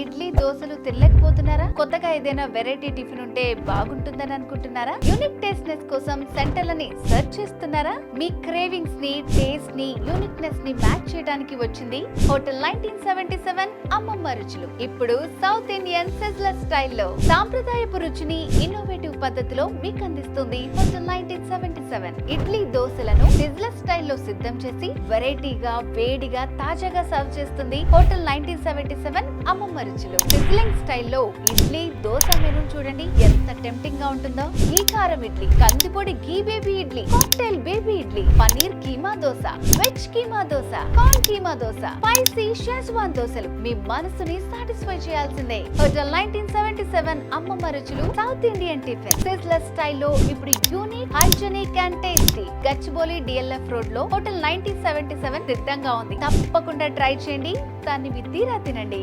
ఇడ్లీ దోశలు తినలేకపోతున్నారా? కొత్తగా ఏదైనా వెరైటీ టిఫిన్ ఉంటే బాగుంటుందని అనుకుంటున్నారా? యూనిక్ టేస్ట్నెస్ కోసం సెంటర్లని సెర్చ్ చేస్తున్నారా? మీ క్రేవింగ్స్ ని, టేస్ట్ ని, యూనిక్నెస్ ని మ్యాచ్ చేయడానికి వచ్చింది హోటల్ 1977 అమ్మమ్మ రుచులు. ఇప్పుడు సౌత్ ఇండియన్ సిజ్లర్ స్టైల్లో సాంప్రదాయపు రుచిని ఇన్నోవేటివ్ పద్ధతిలో మీకు అందిస్తుంది హోటల్ 1977. ఇడ్లీ దోశలను సిజ్లర్ స్టైల్లో సిద్ధం చేసి వెరైటీగా, వేడిగా, తాజాగా సర్వ్ చేస్తుంది హోటల్ 1977 అమ్మమ్మ రుచులు. సిజ్లింగ్ స్టైల్లో ఇడ్లీ దోశ మెనూ చూడండి ఎంత టెంప్టింగ్ గా ఉంటుందో. ఈ కారం ఇడ్లీ, కందిపొడి ghee baby idli, cocktail baby idli, paneer keema dosa, veg keema dosa, corn keema dosa, spicy Schezwan దోశలు మీ మనసుని సాటిస్ఫై చేయాల్సిందే. హోటల్ 1977 అమ్మమ్మ రుచులు సౌత్ ఇండియన్ టిఫిన్ సిజ్లర్ స్టైల్లో ఇప్పుడు unique, hygienic and tasty. Gachibowli DLF road లో హోటల్ 1977 సిద్ధంగా ఉంది. తప్పకుండా ట్రై చేయండి, దాన్ని తీరా తినండి.